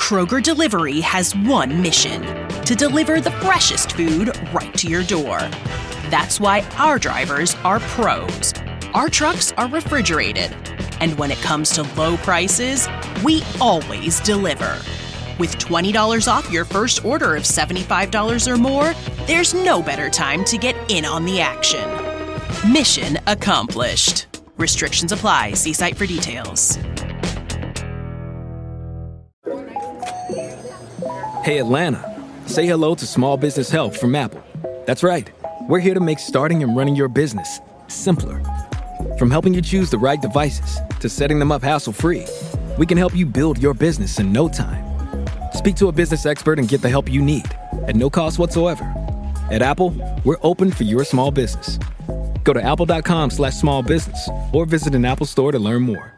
Kroger Delivery has one mission: to deliver the freshest food right to your door. That's why our drivers are pros. Our trucks are refrigerated. And when it comes to low prices, we always deliver. With $20 off your first order of $75 or more, there's no better time to get in on the action. Mission accomplished. Restrictions apply. See site for details. Hey, Atlanta. Say hello to Small Business Help from Apple. That's right. We're here to make starting and running your business simpler. From helping you choose the right devices to setting them up hassle-free, we can help you build your business in no time. Speak to a business expert and get the help you need at no cost whatsoever. At Apple, we're open for your small business. Go to apple.com/smallbusiness or visit an Apple store to learn more.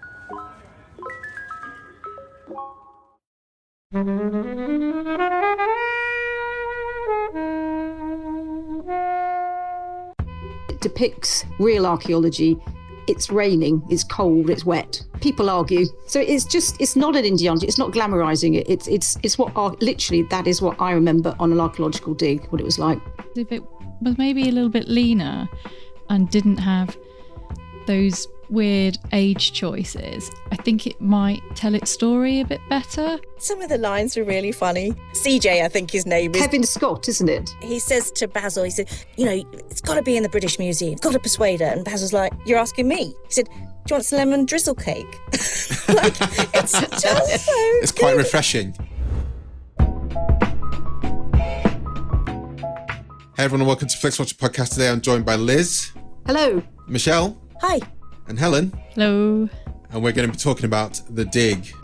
It depicts real archaeology. It's raining, it's cold, it's wet. People argue. So it's not an Indiana, it's not glamorizing it. It's what, literally, that is what I remember on an archaeological dig, what it was like. If it was maybe a little bit leaner and didn't have those weird age choices, I think it might tell its story a bit better. Some of the lines are really funny. CJ, I think his name is. Kevin Scott, isn't it? He says to Basil, he said, it's got to be in the British Museum. It's got to persuade her. And Basil's like, you're asking me? He said, do you want some lemon drizzle cake? It's just so It's quite refreshing. Hey everyone, and welcome to Flixwatcher podcast. Today I'm joined by Liz. Hello. Michelle. Hi. And Helen. Hello. And we're going to be talking about The Dig.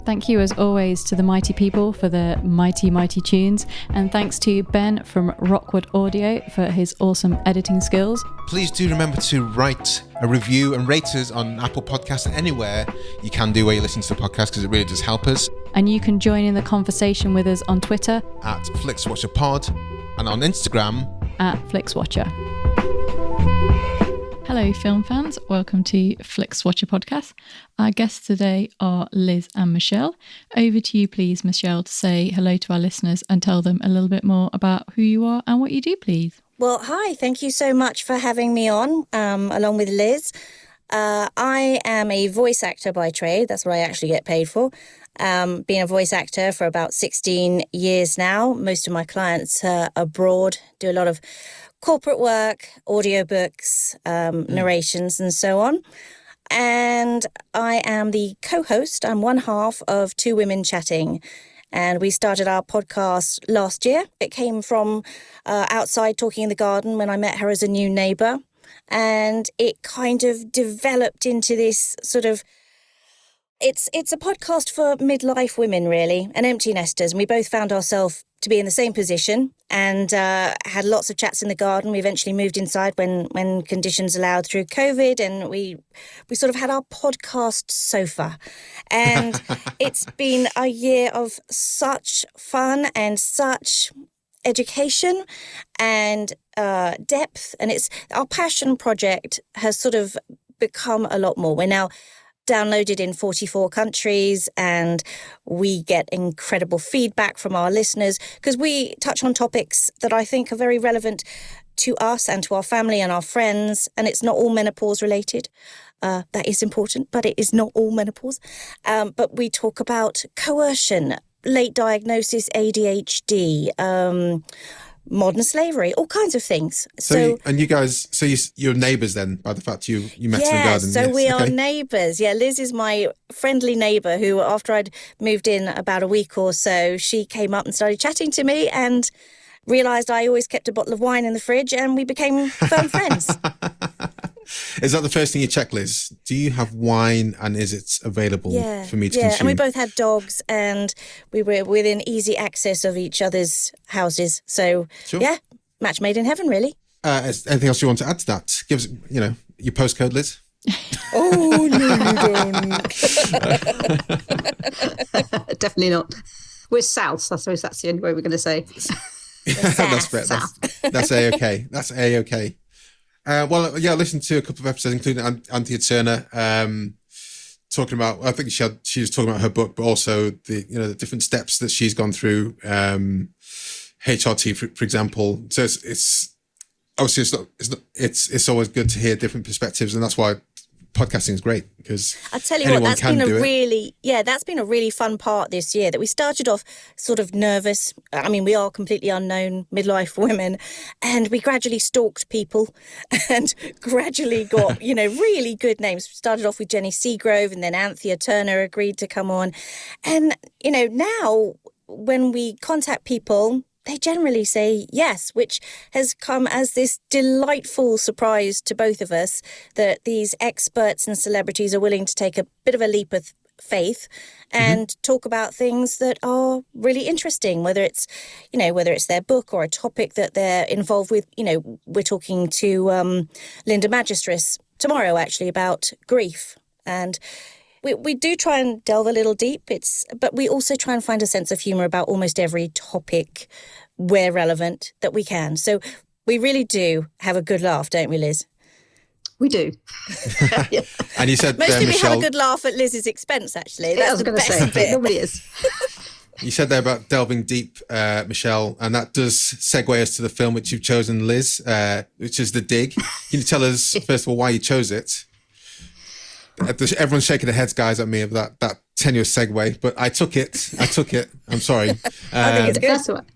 Thank you, as always, to the mighty people for the mighty, mighty tunes. And thanks to Ben from Rockwood Audio for his awesome editing skills. Please do remember to write a review and rate us on Apple Podcasts and anywhere you can do where you listen to the podcast, because it really does help us. And you can join in the conversation with us on Twitter at FlixWatcherPod and on Instagram at Flixwatcher. Hello, film fans. Welcome to Flixwatcher podcast. Our guests today are Liz and Michelle. Over to you, please, Michelle, to say hello to our listeners and tell them a little bit more about who you are and what you do, please. Well, hi. Thank you so much for having me on, along with Liz. I am a voice actor by trade. That's what I actually get paid for. Been a voice actor for about 16 years now. Most of my clients are abroad, do a lot of corporate work, audiobooks, narrations and so on. And I am the co-host. I'm one half of Two Women Chatting. And we started our podcast last year. It came from outside talking in the garden when I met her as a new neighbour. And it kind of developed into this sort of, it's a podcast for midlife women, really, and empty nesters. And we both found ourselves to be in the same position and had lots of chats in the garden. We eventually moved inside when conditions allowed through COVID, and we sort of had our podcast sofa. And it's been a year of such fun and such education and depth, and it's our passion project has sort of become a lot more. We're now downloaded in 44 countries, and we get incredible feedback from our listeners because we touch on topics that I think are very relevant to us and to our family and our friends, and it's not all menopause related. That is important, but it is not all menopause. But we talk about coercion, late diagnosis, ADHD, modern slavery, all kinds of things. And you guys, you're neighbours then, by the fact you met in the garden? So we are neighbours. Yeah, Liz is my friendly neighbour who, after I'd moved in about a week or so, she came up and started chatting to me and realised I always kept a bottle of wine in the fridge, and we became firm friends. Is that the first thing you check, Liz? Do you have wine, and is it available for me to consume? Yeah, and we both had dogs, and we were within easy access of each other's houses. So, yeah, match made in heaven, really. Anything else you want to add to that? Give us, your postcode, Liz. Oh, no, you don't. Definitely not. We're south, I suppose that's the only way we're going to say. That's fair. That's A-okay. That's A-okay. I listened to a couple of episodes, including Anthea Turner, talking about. I think she was talking about her book, but also the different steps that she's gone through. HRT, for example. So it's obviously it's always good to hear different perspectives, and that's why podcasting is great, because I tell you what, that's been a really fun part this year, that we started off sort of nervous. I mean, we are completely unknown midlife women, and we gradually stalked people and gradually got, really good names. We started off with Jenny Seagrove, and then Anthea Turner agreed to come on. And, now when we contact people, they generally say yes, which has come as this delightful surprise to both of us, that these experts and celebrities are willing to take a bit of a leap of faith and talk about things that are really interesting, whether it's their book or a topic that they're involved with. We're talking to Linda Magistris tomorrow, actually, about grief. And we do try and delve a little deep, but we also try and find a sense of humour about almost every topic where relevant that we can. So we really do have a good laugh, don't we, Liz? We do. Yeah. And you said mostly Michelle, we have a good laugh at Liz's expense, actually. That's I was going to say, bit. Nobody is. You said there about delving deep, Michelle, and that does segue us to the film which you've chosen, Liz, which is The Dig. Can you tell us, first of all, why you chose it? Everyone's shaking their heads, guys, at me of that tenuous segue, but I took it. I'm sorry. I think it's good. That's all right.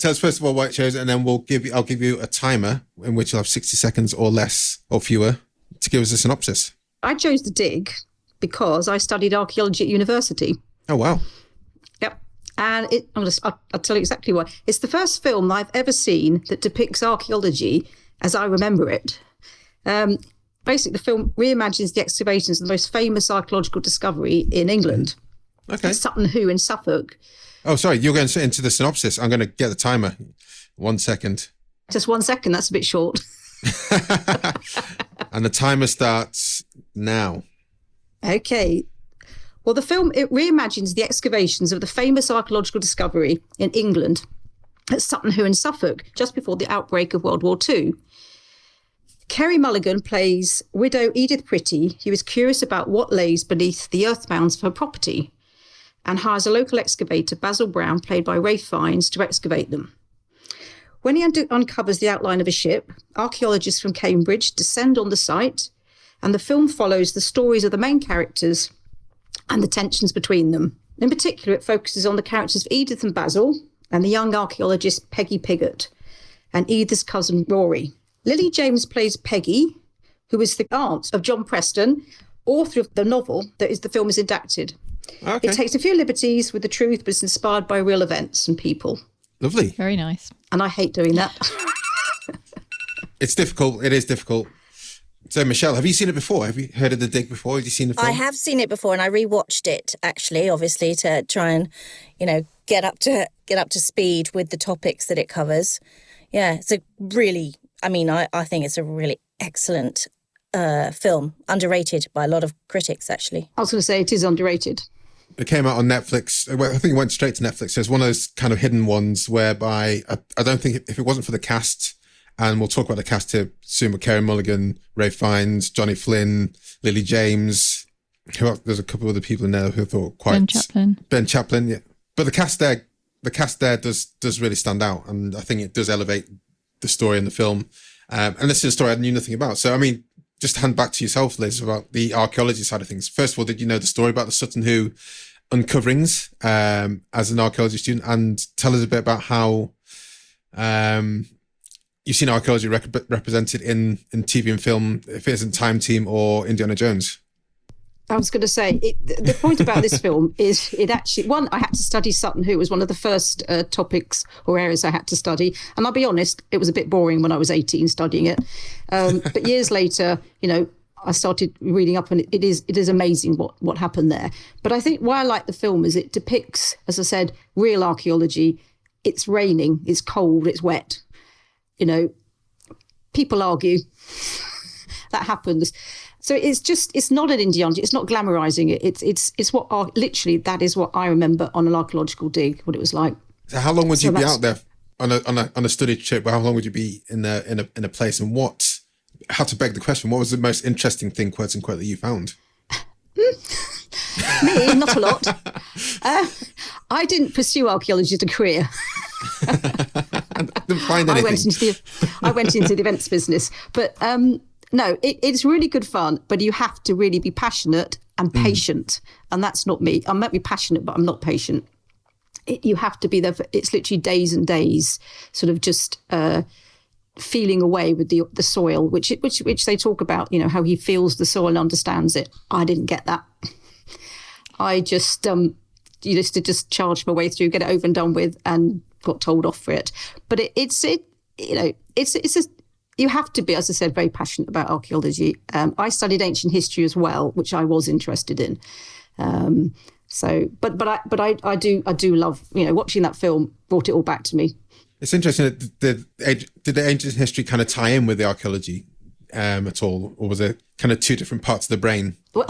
Tell us first of all why you chose it, and then I'll give you a timer in which you'll have 60 seconds or less or fewer to give us a synopsis. I chose The Dig because I studied archaeology at university. Oh, wow. Yep. And I'll tell you exactly why. It's the first film I've ever seen that depicts archaeology as I remember it. Basically, the film reimagines the excavations of the most famous archaeological discovery in England. Okay. Sutton Hoo in Suffolk. Oh, sorry. You're going into the synopsis. I'm going to get the timer. 1 second. Just 1 second. That's a bit short. And the timer starts now. Okay. Well, the film, it reimagines the excavations of the famous archaeological discovery in England at Sutton Hoo in Suffolk, just before the outbreak of World War II. Carey Mulligan plays widow Edith Pretty, who is curious about what lays beneath the earth mounds of her property, and hires a local excavator, Basil Brown, played by Fiennes, to excavate them. When he uncovers the outline of a ship, archaeologists from Cambridge descend on the site, and the film follows the stories of the main characters and the tensions between them. In particular, it focuses on the characters of Edith and Basil, and the young archaeologist Peggy Pigott, and Edith's cousin Rory. Lily James plays Peggy, who is the aunt of John Preston, author of the novel that the film is adapted. Okay. It takes a few liberties with the truth, but it's inspired by real events and people. Lovely. Very nice. And I hate doing that. It's difficult. It is difficult. So, Michelle, have you seen it before? Have you heard of The Dig before? Have you seen the film? I have seen it before, and I rewatched it, actually, obviously, to try and, get up to speed with the topics that it covers. Yeah, it's a really... I think it's a really excellent film, underrated by a lot of critics, actually. I was going to say it is underrated. It came out on Netflix. I think it went straight to Netflix. So it's one of those kind of hidden ones whereby I don't think if it wasn't for the cast, and we'll talk about the cast here soon, with Carey Mulligan, Ray Fiennes, Johnny Flynn, Lily James. There's a couple of other people in there who I thought quite... Ben Chaplin, yeah. But the cast there does really stand out, and I think it does elevate the story in the film. And this is a story I knew nothing about. So, just hand back to yourself, Liz, about the archaeology side of things. First of all, did you know the story about the Sutton Hoo uncoverings as an archaeology student? And tell us a bit about how you've seen archaeology represented in TV and film, if it isn't Time Team or Indiana Jones. I was going to say, the point about this film is it actually, I had to study Sutton Hoo. It was one of the first topics or areas I had to study. And I'll be honest, it was a bit boring when I was 18 studying it. But years later, I started reading up, and it is amazing what happened there. But I think why I like the film is it depicts, as I said, real archaeology. It's raining, it's cold, it's wet. People argue. That happens. So it's not an Indiana, it's not glamorizing it. It's what literally that is what I remember on an archaeological dig, what it was like. So how long would you be out there on a study trip, how long would you be in a place, and how to beg the question, what was the most interesting thing, quote unquote, that you found? Me, not a lot. I didn't pursue archaeology as a career. I didn't find anything. I went into the events business, but no, it's really good fun. But you have to really be passionate and patient, and that's not me. I might be passionate, but I'm not patient. You have to be there. It's literally days and days, sort of just feeling away with the soil, which they talk about. You know, how he feels the soil and understands it. I didn't get that. I just used to just charge my way through, get it over and done with, and got told off for it. But you have to be, as I said, very passionate about archaeology. I studied ancient history as well, which I was interested in. But I do love, watching that film brought it all back to me. It's interesting. Did the ancient history kind of tie in with the archaeology at all, or was it kind of two different parts of the brain? Well,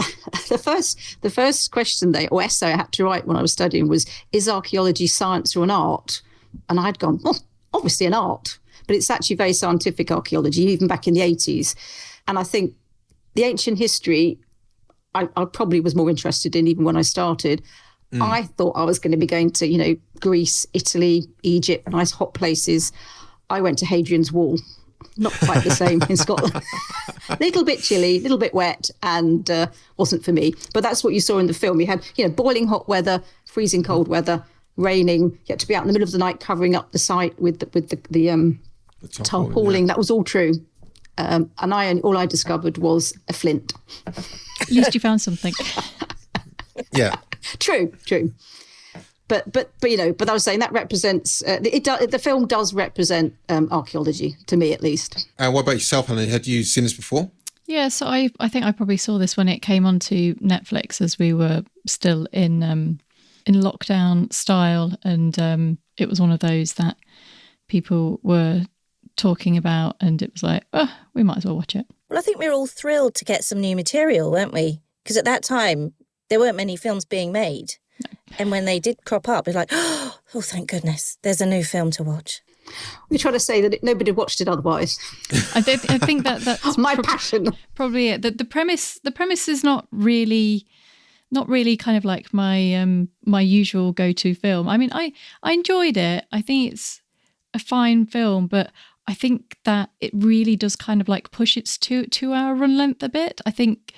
the first question or essay I had to write when I was studying was, is archaeology science or an art? And I'd gone, well, obviously an art, but it's actually very scientific archaeology, even back in the 80s. And I think the ancient history, I probably was more interested in even when I started. I thought I was going to be going to, Greece, Italy, Egypt, nice hot places. I went to Hadrian's Wall. Not quite the same in Scotland. A little bit chilly, a little bit wet, and wasn't for me. But that's what you saw in the film. You had, boiling hot weather, freezing cold weather, raining. You had to be out in the middle of the night covering up the site with the tarpaulin. That was all true. And all I discovered was a flint. At least you found something. Yeah. True. But I was saying that represents the film does represent archaeology to me, at least. What about yourself, Helen? Had you seen this before? Yeah, so I think I probably saw this when it came onto Netflix, as we were still in lockdown style, and it was one of those that people were talking about, and it was like, oh, we might as well watch it. Well, I think we were all thrilled to get some new material, weren't we? Because at that time there weren't many films being made. No. And when they did crop up, it's like, oh, thank goodness, there's a new film to watch. We try to say that nobody watched it otherwise. I think that's my passion. Probably it. The premise is not really kind of like my my usual go-to film. I mean, I enjoyed it. I think it's a fine film, but I think that it really does kind of like push its 2-hour run length a bit. I think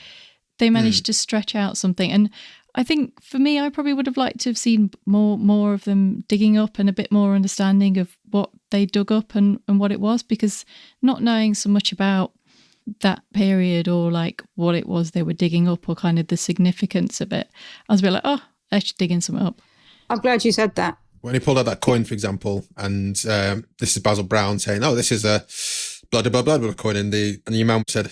they managed to stretch out something, and I think for me, I probably would have liked to have seen more of them digging up and a bit more understanding of what they dug up and what it was, because not knowing so much about that period or like what it was they were digging up or kind of the significance of it, I was a bit like, oh, I should dig in something up. I'm glad you said that. When he pulled out that coin, for example, and this is Basil Brown saying, oh, this is a blah coin, and the imam said,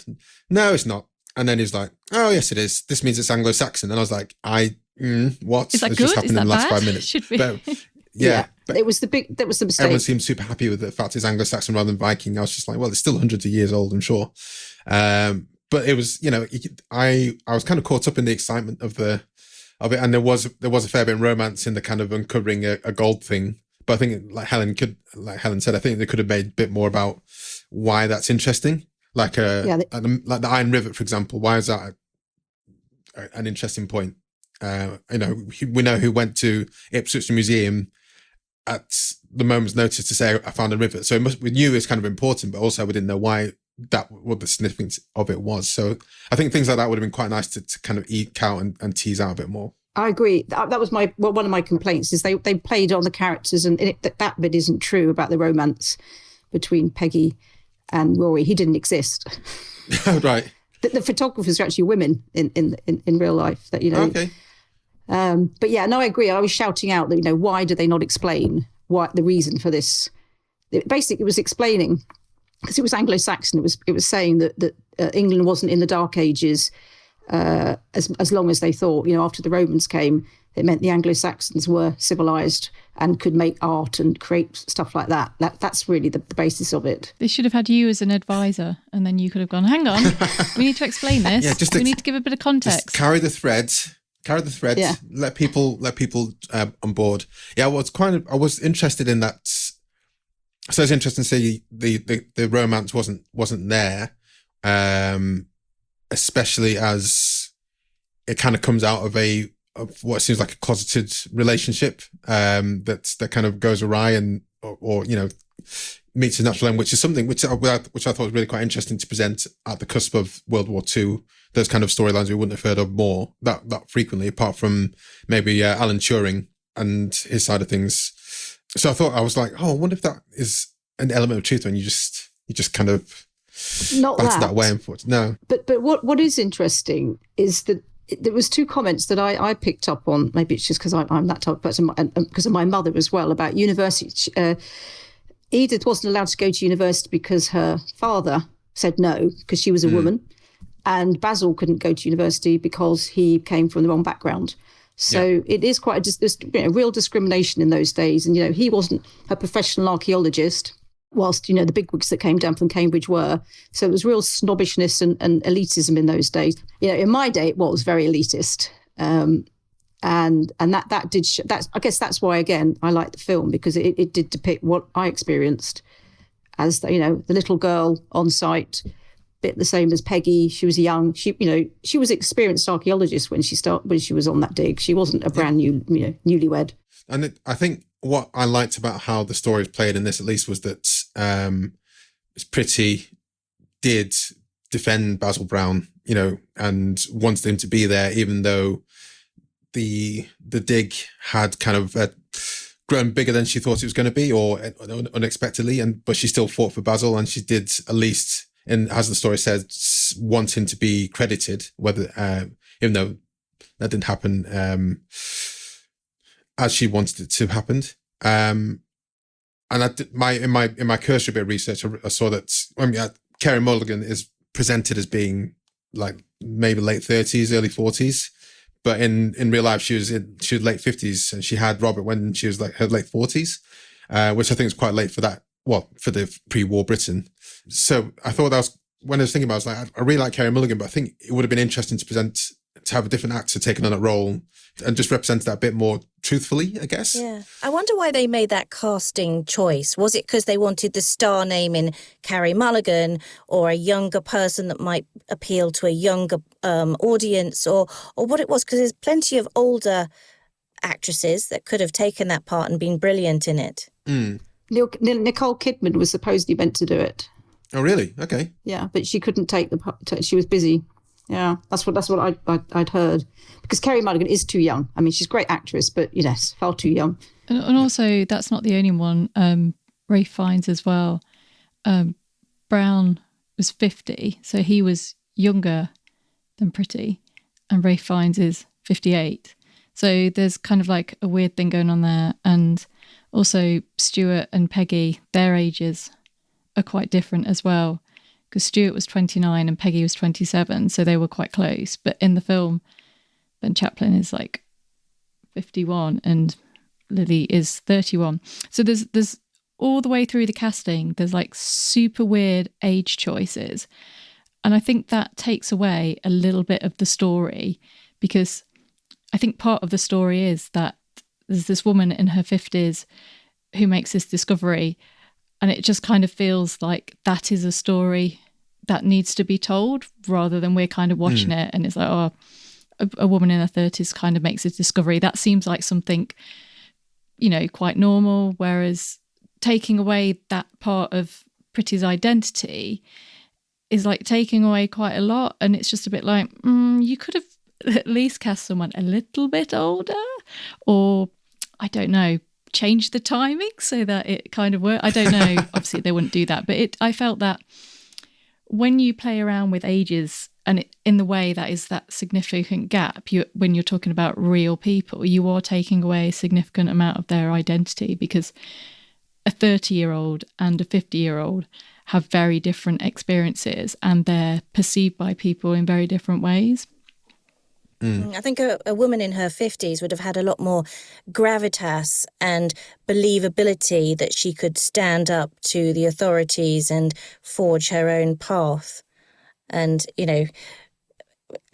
no, it's not. And then he's like, oh, yes, it is. This means it's Anglo-Saxon. And I was like, what? Is that it's good? Just happened is that in the last bad? 5 minutes. Should we? But, yeah. But that was the mistake. Everyone seemed super happy with the fact it's Anglo-Saxon rather than Viking. I was just like, well, it's still hundreds of years old, I'm sure. But it was, I was kind of caught up in the excitement of it. And there was a fair bit of romance in the kind of uncovering a gold thing. But I think, like Helen said, I think they could have made a bit more about why that's interesting. Like like the Iron Rivet, for example. Why is that an interesting point? We know who went to Ipswich Museum at the moment's notice to say, I found a rivet. So we knew it's kind of important, but also we didn't know what the significance of it was. So I think things like that would have been quite nice to kind of eke out and tease out a bit more. I agree. That was one of my complaints is they played on the characters, and that bit isn't true about the romance between Peggy and Rory. He didn't exist. Right. The photographers are actually women in real life. That Okay. But yeah, no, I agree. I was shouting out that why do they not explain what the reason for this? Basically, it was explaining because it was Anglo-Saxon. It was saying that England wasn't in the Dark Ages as long as they thought. After the Romans came, it meant the Anglo-Saxons were civilized and could make art and create stuff like that. That's really the basis of it. They should have had you as an advisor, and then you could have gone, hang on, we need to explain this. Yeah, we need to give a bit of context. Just carry the threads. Yeah. Let people on board. Yeah, I was interested in that So it's interesting to see the romance wasn't there, especially as it kind of comes out of what seems like a closeted relationship that kind of goes awry and or meets a natural end, which is something which I thought was really quite interesting to present at the cusp of World War II. Those kind of storylines we wouldn't have heard of more that frequently, apart from maybe Alan Turing and his side of things. So I was like, oh, I wonder if that is an element of truth when you just kind of not that way. No, but what is interesting is that there was two comments that I picked up on. Maybe it's just because I'm that type of person, and because of my mother as well, about university. Edith wasn't allowed to go to university because her father said no, because she was a woman, and Basil couldn't go to university because he came from the wrong background. So it is quite a real discrimination in those days. And, he wasn't a professional archaeologist, whilst, the bigwigs that came down from Cambridge were. So it was real snobbishness and elitism in those days. In my day, it was very elitist. And that did, I guess that's why, again, I like the film, because it did depict what I experienced as, the little girl on site, bit the same as Peggy. She was young. She was an experienced archaeologist when she was on that dig. She wasn't a brand new, newlywed. And I think what I liked about how the story is played in this, at least, was that Pretty did defend Basil Brown, and wanted him to be there, even though the dig had kind of grown bigger than she thought it was going to be, or unexpectedly. But she still fought for Basil, and she did, at least, and as the story says, want him to be credited, whether even though that didn't happen as she wanted it to happen. And in my cursory bit of research, I saw that Carey Mulligan is presented as being like maybe late 30s, early 40s, but in real life she was late 50s, and she had Robert when she was like her late 40s, which I think is quite late for that. Well, for the pre-war Britain. So I thought that was, when I was thinking about it, I was like, I really like Carey Mulligan, but I think it would have been interesting to have a different actor taking on that role and just represent that a bit more truthfully, I guess. Yeah. I wonder why they made that casting choice. Was it because they wanted the star name in Carey Mulligan, or a younger person that might appeal to a younger audience, or what it was? Because there's plenty of older actresses that could have taken that part and been brilliant in it. Nicole Kidman was supposedly meant to do it. Oh, really? Okay. Yeah, but she couldn't take the part. She was busy. Yeah, that's what I'd heard. Because Carey Mulligan is too young. I mean, she's a great actress, but yes, far too young. And also, that's not the only one. Ralph Fiennes as well. Brown was 50, so he was younger than Pretty, and Ralph Fiennes is 58. So there's kind of like a weird thing going on there. And also Stuart and Peggy, their ages are quite different as well, because Stuart was 29 and Peggy was 27, so they were quite close. But in the film, Ben Chaplin is like 51 and Lily is 31. So there's all the way through the casting, there's like super weird age choices. And I think that takes away a little bit of the story, because I think part of the story is that there's this woman in her 50s who makes this discovery, and it just kind of feels like that is a story that needs to be told, rather than we're kind of watching it and it's like, oh, a woman in her 30s kind of makes a discovery. That seems like something, quite normal, whereas taking away that part of Pretty's identity is like taking away quite a lot, and it's just a bit like, you could have at least cast someone a little bit older, or I don't know, change the timing so that it kind of worked. I don't know. Obviously they wouldn't do that, but I felt that when you play around with ages and in the way that is that significant gap, when you're talking about real people, you are taking away a significant amount of their identity, because a 30-year-old and a 50-year-old have very different experiences and they're perceived by people in very different ways. I think a woman in her 50s would have had a lot more gravitas and believability, that she could stand up to the authorities and forge her own path. And,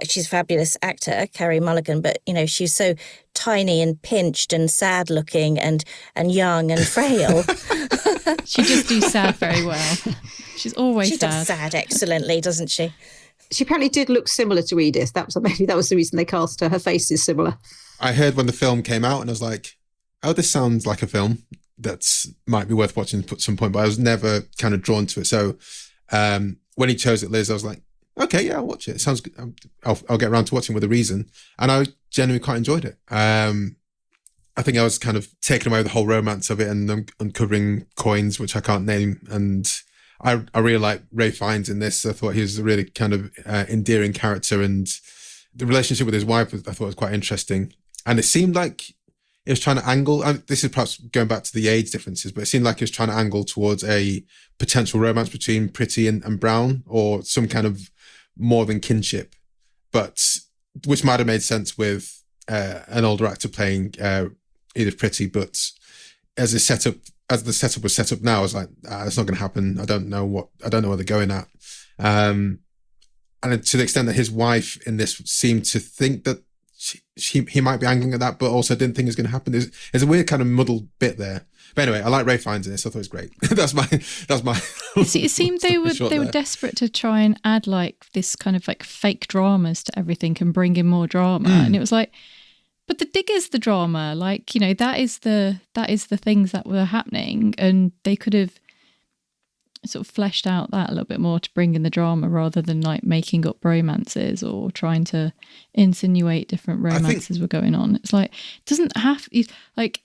she's a fabulous actor, Carey Mulligan, but, she's so tiny and pinched and sad looking and young and frail. She just do sad very well. She's always She does sad excellently, doesn't she? She apparently did look similar to Edith. Maybe that was the reason they cast her. Her face is similar. I heard when the film came out and I was like, oh, this sounds like a film that might be worth watching at some point, but I was never kind of drawn to it. So when he chose it, Liz, I was like, okay, yeah, I'll watch it. It sounds good. I'll get around to watching with a reason. And I genuinely quite enjoyed it. I think I was kind of taken away with the whole romance of it and uncovering coins, which I can't name. And I really like Ray Fiennes in this. I thought he was a really kind of endearing character, and the relationship with his wife I thought was quite interesting. And it seemed like it was trying to angle, and this is perhaps going back to the age differences, but it seemed like it was trying to angle towards a potential romance between Pretty and Brown, or some kind of more than kinship, but which might have made sense with an older actor playing Edith Pretty. But as the setup was set up now, I was like, that's not going to happen. I don't know where they're going at. And to the extent that his wife in this seemed to think that he might be angling at that, but also didn't think it was going to happen. There's a weird kind of muddled bit there. But anyway, I like Ray Fiennes in this. I thought it was great. that's my. It seemed they were desperate to try and add like this kind of like fake dramas to everything and bring in more drama. And it was like, but the dig is the drama. Like, you know, that is the things that were happening, and they could have sort of fleshed out that a little bit more to bring in the drama, rather than like making up romances or trying to insinuate different romances were going on. It's like, it doesn't have, like,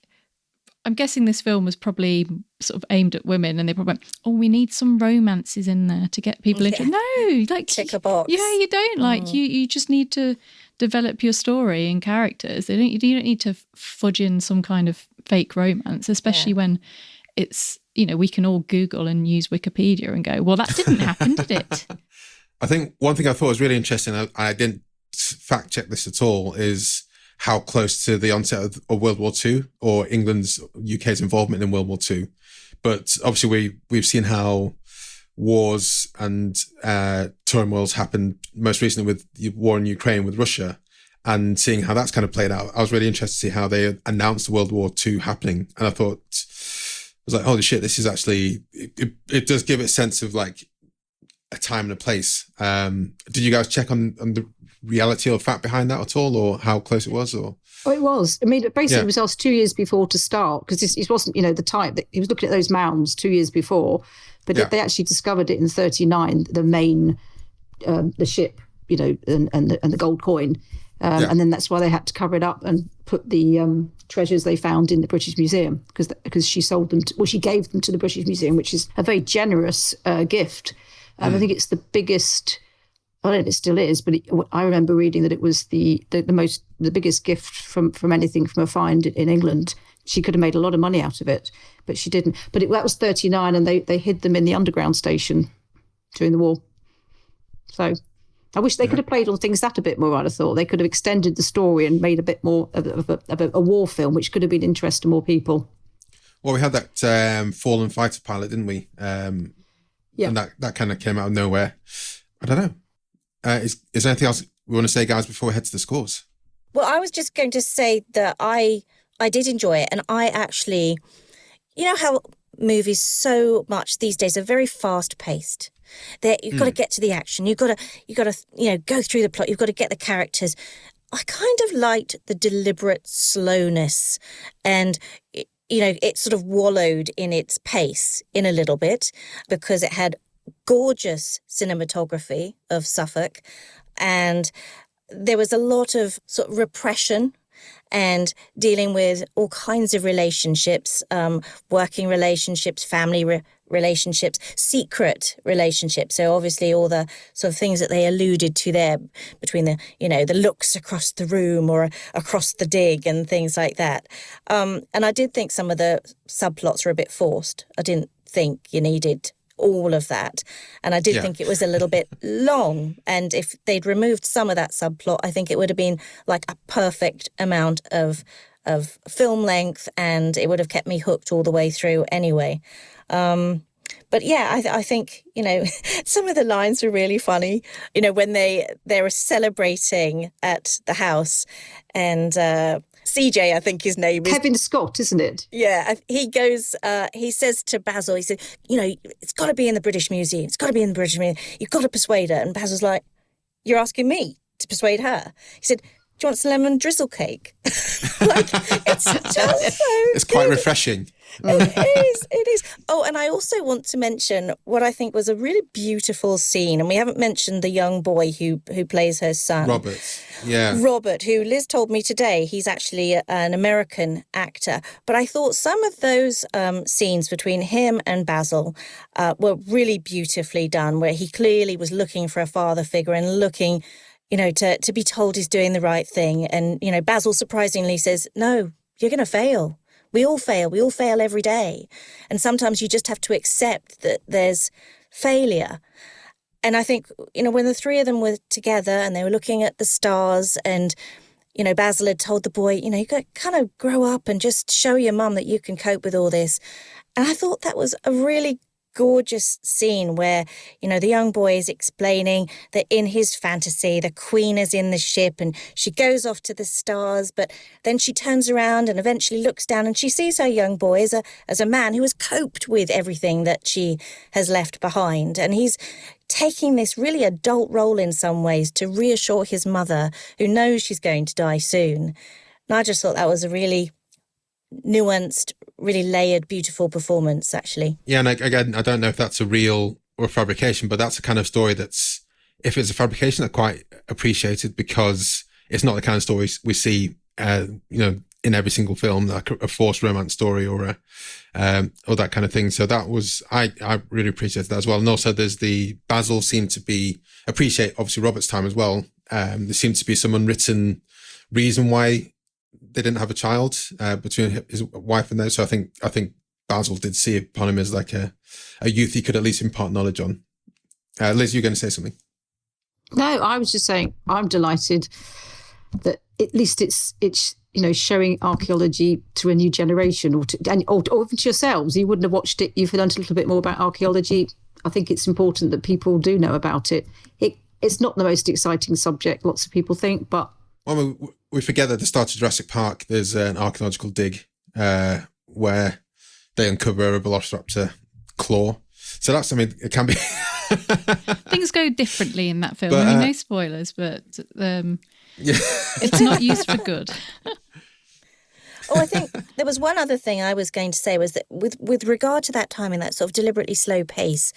I'm guessing this film was probably sort of aimed at women, and they probably went, oh, we need some romances in there to get people into. No, like, tick a box. Yeah, you don't. Like, you just need to develop your story and characters. You don't need to fudge in some kind of fake romance, especially when it's, you know, we can all Google and use Wikipedia and go, well, that didn't happen, did it? I think one thing I thought was really interesting, I didn't fact check this at all, is how close to the onset of World War II, or UK's involvement in World War II. But obviously we've seen how wars and turmoils happened, most recently with the war in Ukraine with Russia, and seeing how that's kind of played out. I was really interested to see how they announced World War II happening. And I thought, I was like, holy shit, this is actually, it does give it a sense of like a time and a place. Did you guys check on the reality or fact behind that at all, or how close it was? Or it was. I mean, basically, it was asked 2 years before to start, because it wasn't, you know, the time that he was looking at those mounds 2 years before, but they actually discovered it in 1939, the main, the ship, you know, and the gold coin, and then that's why they had to cover it up and put the treasures they found in the British Museum, because she sold them, she gave them to the British Museum, which is a very generous gift. I think it's the biggest. I don't know if it still is, but I remember reading that it was the biggest gift from anything from a find in England. She could have made a lot of money out of it, but she didn't. But that was 1939, and they hid them in the underground station during the war. So I wish they could have played on things that a bit more. I'd have thought they could have extended the story and made a bit more of a war film, which could have been interest to more people. Well, we had that fallen fighter pilot, didn't we? And that kind of came out of nowhere. I don't know. Is there anything else we want to say, guys, before we head to the scores? Well, I was just going to say that I did enjoy it, and I actually, you know how movies so much these days are very fast paced. You've got to get to the action. You've got to go through the plot. You've got to get the characters. I kind of liked the deliberate slowness, and it sort of wallowed in its pace in a little bit, because it had gorgeous cinematography of Suffolk, and there was a lot of sort of repression and dealing with all kinds of relationships, working relationships, family relationships, secret relationships. So obviously all the sort of things that they alluded to there, between the looks across the room or across the dig and things like that. And I did think some of the subplots were a bit forced. I didn't think you needed all of that, and I did think it was a little bit long, and if they'd removed some of that subplot, I think it would have been like a perfect amount of film length, and it would have kept me hooked all the way through anyway. But yeah, I think, some of the lines were really funny, when they were celebrating at the house, and CJ, I think his name is. Kevin Scott, isn't it? Yeah, he goes, he says to Basil, he said, it's got to be in the British Museum. It's got to be in the British Museum. You've got to persuade her. And Basil's like, you're asking me to persuade her? He said, do you want some lemon drizzle cake? It's just so It's quite refreshing. It is. Oh, and I also want to mention what I think was a really beautiful scene, and we haven't mentioned the young boy who plays her son. Robert, who Liz told me today, he's actually an American actor. But I thought some of those scenes between him and Basil were really beautifully done, where he clearly was looking for a father figure and looking, to be told he's doing the right thing. And, Basil surprisingly says, no, you're going to fail. We all fail. We all fail every day. And sometimes you just have to accept that there's failure. And I think, when the three of them were together and they were looking at the stars and, Basil had told the boy, you got to kind of grow up and just show your mum that you can cope with all this. And I thought that was a really gorgeous scene where, the young boy is explaining that in his fantasy, the queen is in the ship and she goes off to the stars, but then she turns around and eventually looks down and she sees her young boy as a man who has coped with everything that she has left behind. And he's taking this really adult role in some ways to reassure his mother, who knows she's going to die soon. And I just thought that was a really nuanced, really layered, beautiful performance, actually. Yeah, and again, I don't know if that's a real or a fabrication, but that's a kind of story that's, if it's a fabrication, that's quite appreciated because it's not the kind of story we see, in every single film, like a forced romance story or that kind of thing. So that was, I really appreciated that as well. And also there's the Basil seemed to appreciate obviously Robert's time as well. There seemed to be some unwritten reason why they didn't have a child between his wife and those. So I think Basil did see upon him as like a youth he could at least impart knowledge on. Liz, you're going to say something? No, I was just saying I'm delighted that at least it's showing archaeology to a new generation or even to yourselves. You wouldn't have watched it. You've learned a little bit more about archaeology. I think it's important that people do know about it. It's not the most exciting subject, lots of people think, but... Well, we forget that at the start of Jurassic Park, there's an archaeological dig where they uncover a velociraptor claw. So that's, it can be... Things go differently in that film. But, no spoilers, but it's not used for good. Oh, I think there was one other thing I was going to say was that with regard to that time in that sort of deliberately slow pace,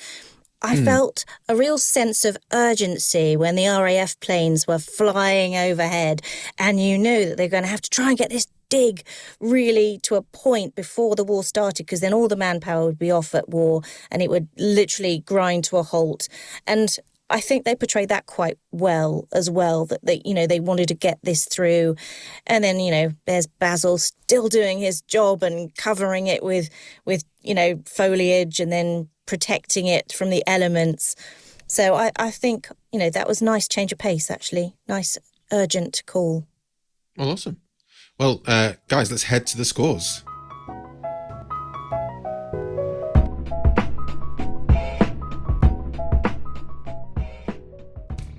I felt a real sense of urgency when the RAF planes were flying overhead and you knew that they're going to have to try and get this dig really to a point before the war started, because then all the manpower would be off at war and it would literally grind to a halt. And I think they portrayed that quite well as well, that they wanted to get this through. And then, there's Basil still doing his job and covering it with foliage and then protecting it from the elements. So I think, that was a nice change of pace, actually. Nice, urgent call. Well, awesome. Well, guys, let's head to the scores.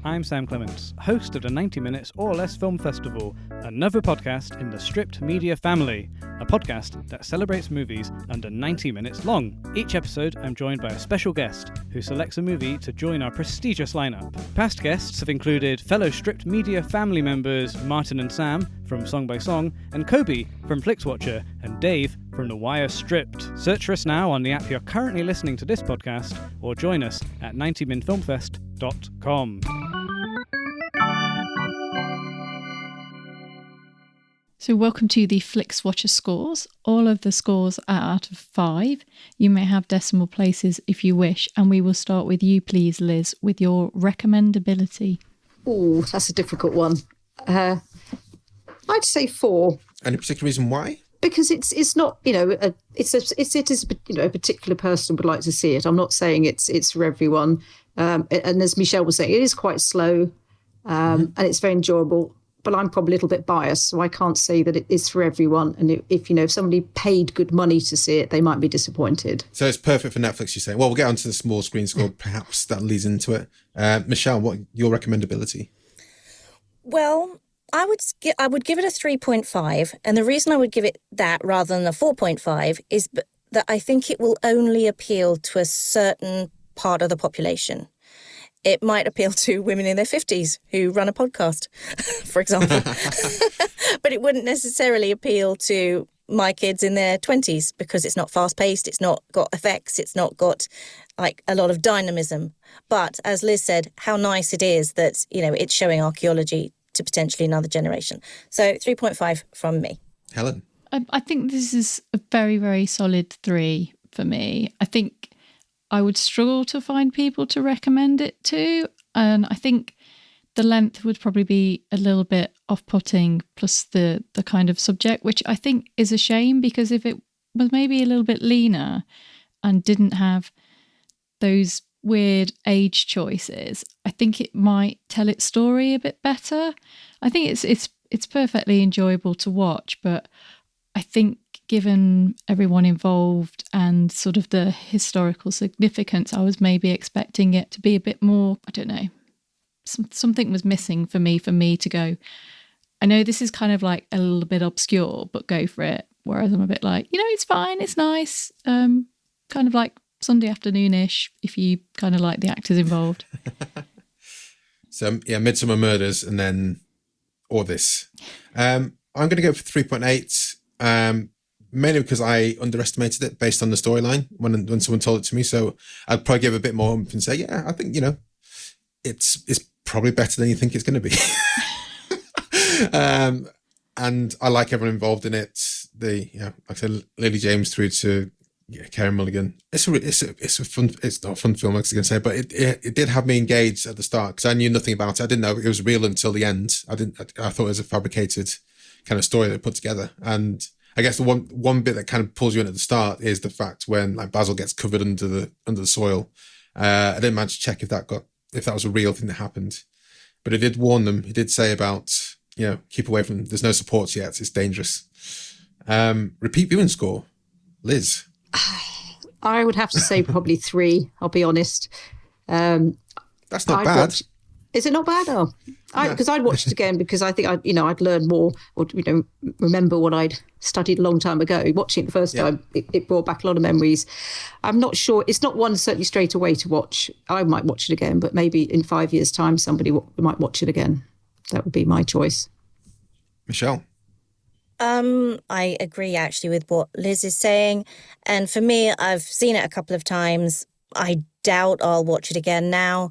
I'm Sam Clements, host of the 90 Minutes or Less Film Festival, another podcast in the Stripped Media family, a podcast that celebrates movies under 90 minutes long. Each episode, I'm joined by a special guest who selects a movie to join our prestigious lineup. Past guests have included fellow Stripped Media family members Martin and Sam from Song by Song, and Kobe from Flixwatcher, and Dave from The Wire Stripped. Search for us now on the app you're currently listening to this podcast, or join us at 90minfilmfest.com. So welcome to the Flixwatcher scores. All of the scores are out of 5. You may have decimal places if you wish, and we will start with you, please, Liz, with your recommendability. Oh, that's a difficult one. I'd say 4. Any particular reason why? Because it's not, it is a particular person would like to see it. I'm not saying it's for everyone. And as Michelle was saying, it is quite slow, and it's very enjoyable. But I'm probably a little bit biased, so I can't say that it is for everyone. And if somebody paid good money to see it, they might be disappointed. So it's perfect for Netflix, you're saying. Well, we'll get onto the small screen score. Perhaps that leads into it. Michelle, what your recommendability? Well, I would give it a 3.5, and the reason I would give it that rather than a 4.5 is that I think it will only appeal to a certain part of the population. It might appeal to women in their 50s who run a podcast, for example. But it wouldn't necessarily appeal to my kids in their 20s because it's not fast-paced, it's not got effects, it's not got like a lot of dynamism. But as Liz said, how nice it is that, it's showing archaeology to potentially another generation. So 3.5 from me. Helen? I think this is a very, very solid 3 for me. I think I would struggle to find people to recommend it to. And I think the length would probably be a little bit off-putting, plus the kind of subject, which I think is a shame, because if it was maybe a little bit leaner and didn't have those weird age choices, I think it might tell its story a bit better. I think it's perfectly enjoyable to watch, but I think given everyone involved and sort of the historical significance, I was maybe expecting it to be a bit more, I don't know, something was missing for me to go, I know this is kind of like a little bit obscure, but go for it. Whereas I'm a bit like, it's fine, it's nice, kind of like Sunday afternoon-ish if you kind of like the actors involved. So yeah, Midsummer Murders and then or this. I'm going to go for 3.8, mainly because I underestimated it based on the storyline when someone told it to me. So I'd probably give a bit more and say, yeah, I think it's probably better than you think it's going to be. And I like everyone involved in it. Like I said, Lily James through to Carey Mulligan. It's a fun. It's not a fun film, I was going to say, but it did have me engaged at the start because I knew nothing about it. I didn't know it was real until the end. I thought it was a fabricated kind of story that they put together. And I guess the one bit that kind of pulls you in at the start is the fact when like Basil gets covered under the soil. I didn't manage to check if that was a real thing that happened, but it did warn them. It did say about keep away from. There's no supports yet. It's dangerous. Repeat viewing score, Liz. I would have to say probably 3. I'll be honest. That's not bad. Is it not bad? Oh, because I'd watched it again because I think I'd learned more or remember what I'd studied a long time ago. Watching it the first time, it brought back a lot of memories. I'm not sure. It's not one certainly straight away to watch. I might watch it again, but maybe in 5 years' time, somebody might watch it again. That would be my choice. Michelle. I agree actually with what Liz is saying. And for me, I've seen it a couple of times. I doubt I'll watch it again now.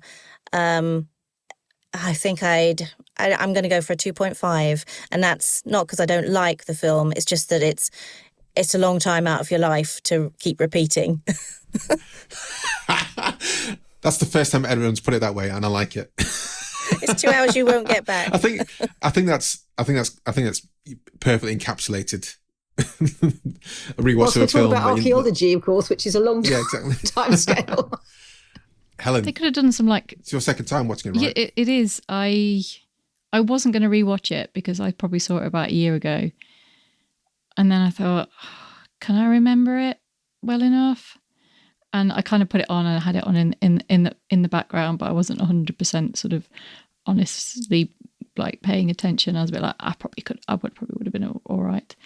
I think I'm going to go for a 2.5. And that's not because I don't like the film. It's just that it's a long time out of your life to keep repeating. That's the first time everyone's put it that way, and I like it. It's 2 hours you won't get back. I think that's perfectly encapsulated. A rewatch of a film. We're talking about archaeology, of course, which is a long time scale. Helen, they could have done some like. It's your second time watching it, right? Yeah, it is. I wasn't going to rewatch it because I probably saw it about a year ago, and then I thought, can I remember it well enough? And I kind of put it on and I had it on in the background, but I wasn't 100% sort of honestly like paying attention. I was a bit like, I would have been all right.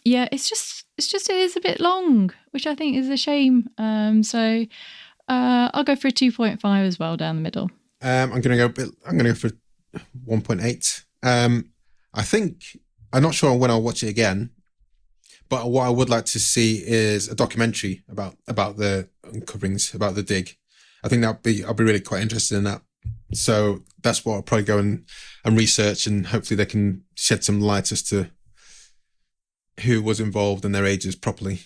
Yeah, it's just it is a bit long, which I think is a shame. So I'll go for a 2.5 as well down the middle. I'm going to go for 1.8. I think I'm not sure when I'll watch it again. But what I would like to see is a documentary about the uncoverings, about the dig. I think I'll be really quite interested in that. So that's what I'll probably go and research, and hopefully they can shed some light as to who was involved and their ages properly.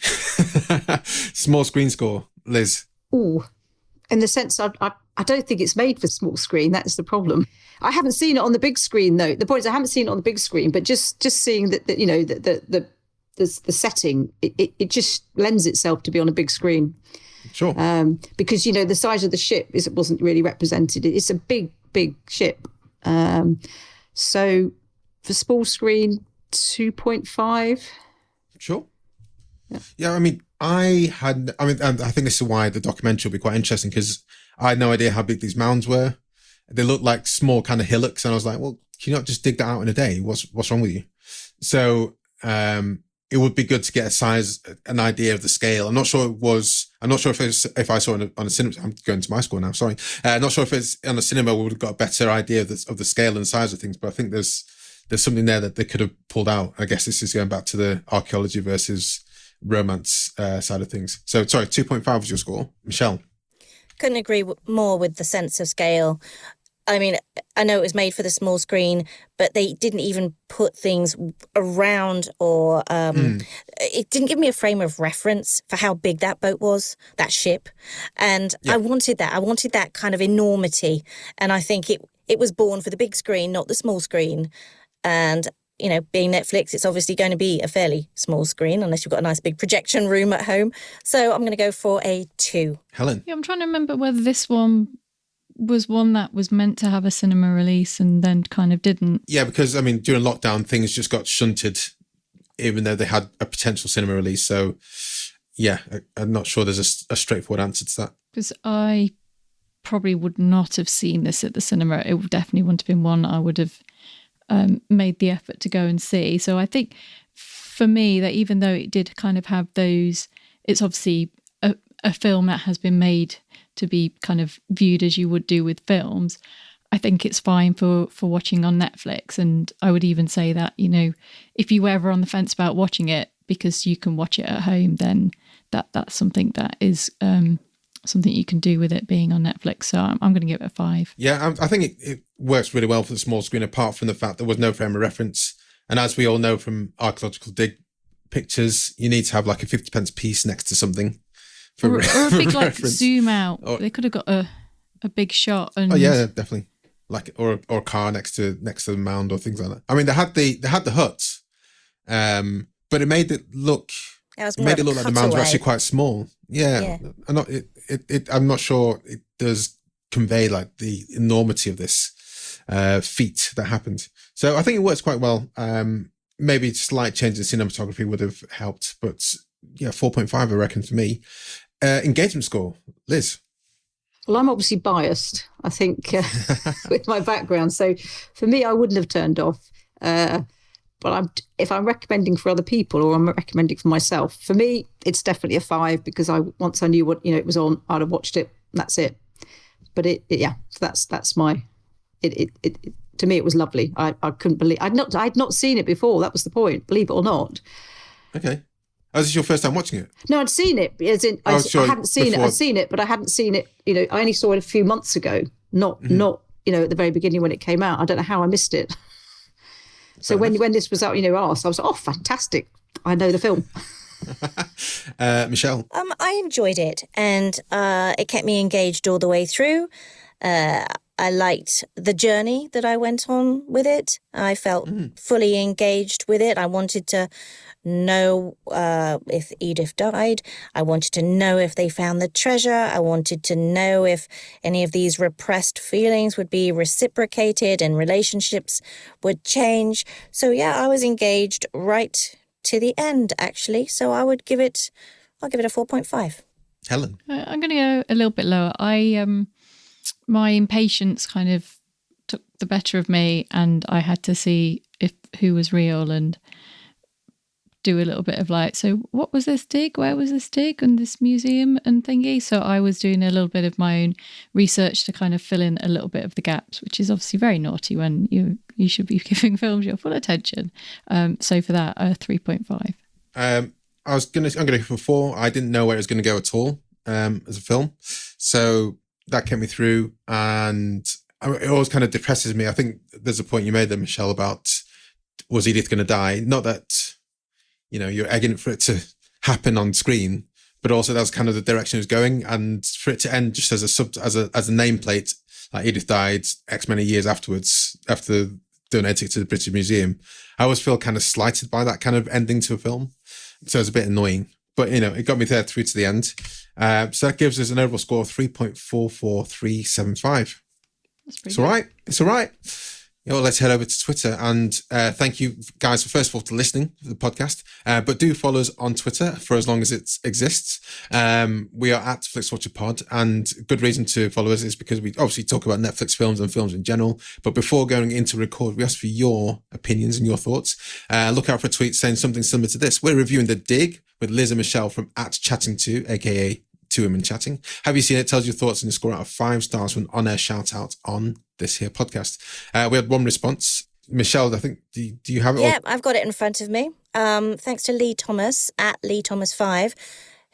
Small screen score, Liz. Ooh, in the sense I don't think it's made for small screen. That's the problem. I haven't seen it on the big screen though. The point is I haven't seen it on the big screen, but just seeing that the setting, it just lends itself to be on a big screen. Sure. Because, the size of the ship wasn't really represented. It's a big ship. So for small screen, 2.5. Sure. Yeah, I mean, I think this is why the documentary will be quite interesting, because I had no idea how big these mounds were. They looked like small kind of hillocks, and I was like, well, you not just dig that out in a day? What's wrong with you? So it would be good to get an idea of the scale. I'm not sure if I saw it on a cinema. I'm going to my score now. Sorry, not sure if it's on a cinema. We would have got a better idea of the scale and size of things. But I think there's something there that they could have pulled out. I guess this is going back to the archaeology versus romance side of things. So sorry, 2.5 was your score, Michelle. Couldn't agree more with the sense of scale. I mean, I know it was made for the small screen, but they didn't even put things around or it didn't give me a frame of reference for how big that boat was, that ship. And I wanted that. I wanted that kind of enormity. And I think it was born for the big screen, not the small screen. And, you know, being Netflix, it's obviously going to be a fairly small screen unless you've got a nice big projection room at home. So I'm going to go for a 2. Helen? Yeah, I'm trying to remember whether this one was one that was meant to have a cinema release and then kind of didn't. Yeah, because, I mean, during lockdown, things just got shunted, even though they had a potential cinema release. So, yeah, I'm not sure there's a straightforward answer to that. Because I probably would not have seen this at the cinema. It definitely wouldn't have been one I would have made the effort to go and see. So I think for me that even though it did kind of have those, it's obviously a film that has been made to be kind of viewed as you would do with films. I think it's fine for watching on Netflix. And I would even say that, you know, if you were ever on the fence about watching it because you can watch it at home, then that's something that is something you can do with it being on Netflix. So I'm going to give it a 5. Yeah, I think it works really well for the small screen, apart from the fact there was no frame of reference. And as we all know from archaeological dig pictures, you need to have like a 50p piece next to something. Or a big like zoom out. They could have got a big shot. And... Oh yeah, definitely. Like or a car next to the mound or things like that. I mean, they had the hut, but it made it look. It made it look like the mounds were actually quite small. Yeah. I'm not sure it does convey like the enormity of this feat that happened. So I think it works quite well. Maybe a slight change in cinematography would have helped, but yeah, 4.5 I reckon for me. Engagement score, Liz. Well, I'm obviously biased, I think, with my background. So for me, I wouldn't have turned off. But if I'm recommending for other people or I'm recommending for myself, for me, it's definitely a 5 because once I knew what it was on, I'd have watched it. That's it. But that's my. It to me, it was lovely. I couldn't believe I'd not seen it before. That was the point. Believe it or not. Okay. Oh, this is your first time watching it? No, I'd seen it. As in, I hadn't seen it. I'd seen it, but I hadn't seen it. You know, I only saw it a few months ago. Not at the very beginning when it came out. I don't know how I missed it. So when this was out, asked, I was like, oh, fantastic. I know the film. Michelle? I enjoyed it and it kept me engaged all the way through. I liked the journey that I went on with it. I felt fully engaged with it. I wanted to know if Edith died. I wanted to know if they found the treasure. I wanted to know if any of these repressed feelings would be reciprocated and relationships would change. So yeah, I was engaged right to the end, actually. So I'll give it a 4.5. Helen? I'm going to go a little bit lower. My impatience kind of took the better of me, and I had to see who was real and do a little bit of like, so what was this dig? Where was this dig? And this museum and thingy. So I was doing a little bit of my own research to kind of fill in a little bit of the gaps, which is obviously very naughty when you should be giving films your full attention. So for that, 3.5. I'm going to go for 4. I didn't know where it was going to go at all as a film. So that kept me through, and it always kind of depresses me. I think there's a point you made there, Michelle, about was Edith going to die? Not that, you're egging for it to happen on screen, but also that's kind of the direction it was going, and for it to end just as a nameplate, like Edith died X many years afterwards, after donating to the British Museum. I always feel kind of slighted by that kind of ending to a film. So it's a bit annoying. But, it got me there through to the end. So that gives us an overall score of 3.44375. That's pretty good. It's all right. Yeah, well, let's head over to Twitter. And thank you guys, first of all, for listening to the podcast. But do follow us on Twitter for as long as it exists. We are at Flixwatcher Pod, and good reason to follow us is because we obviously talk about Netflix films and films in general. But before going into record, we ask for your opinions and your thoughts. Look out for a tweet saying something similar to this. We're reviewing The Dig with Liz and Michelle from @Chatting2, aka Two Women Chatting. Have you seen it? Tells your thoughts and a score out of 5 stars for an on-air shout out on this here podcast. We had one response. Michelle, I think, do you have it? Yeah, I've got it in front of me. Thanks to Lee Thomas at LeeThomas5,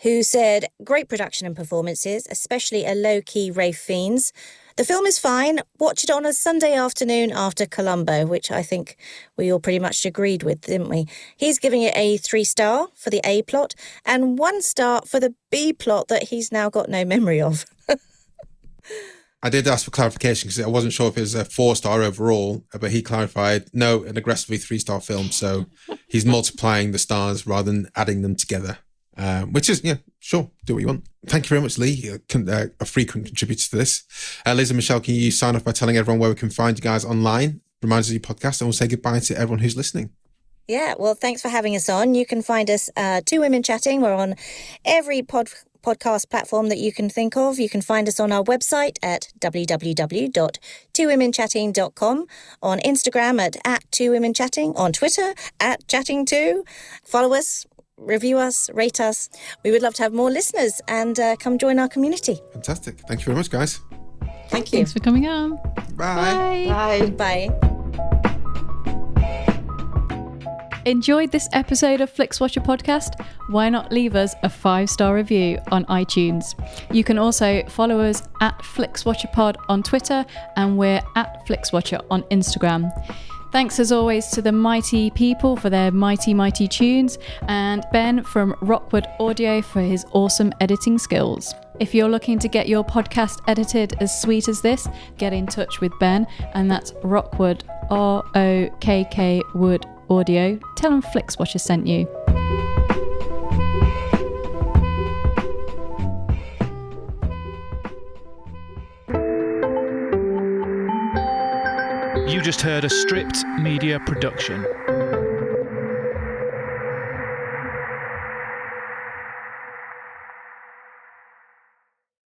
who said, great production and performances, especially a low-key Rafe Fiennes. The film is fine. Watch it on a Sunday afternoon after Columbo, which I think we all pretty much agreed with, didn't we? He's giving it a 3-star for the A plot and 1 star for the B plot that he's now got no memory of. I did ask for clarification because I wasn't sure if it was a 4-star overall, but he clarified, no, an aggressively 3-star film. So he's multiplying the stars rather than adding them together, which is, yeah, sure, do what you want. Thank you very much, Lee, a frequent contributor to this. Liz and Michelle, can you sign off by telling everyone where we can find you guys online? Remind us of your podcast, and we'll say goodbye to everyone who's listening. Yeah, well, thanks for having us on. You can find us, Two Women Chatting. We're on every podcast platform that you can think of. You can find us on our website at www.twowomenchatting.com, on Instagram at Two Women Chatting, on Twitter at Chatting2. Follow us, review us, rate us. We would love to have more listeners, and come join our community. Fantastic. Thank you very much, guys. Thank you. Thanks for coming on. Bye. Bye. Bye. Enjoyed this episode of Flixwatcher podcast? Why not leave us a 5-star review on iTunes? You can also follow us at FlixWatcherPod on Twitter, and we're at FlixWatcher on Instagram. Thanks as always to the mighty people for their mighty tunes, and Ben from Rockwood Audio for his awesome editing skills. If you're looking to get your podcast edited as sweet as this, get in touch with Ben, and that's Rockwood, ROKK Wood Audio. Tell them Flixwatcher sent you. You just heard a Stripped Media production.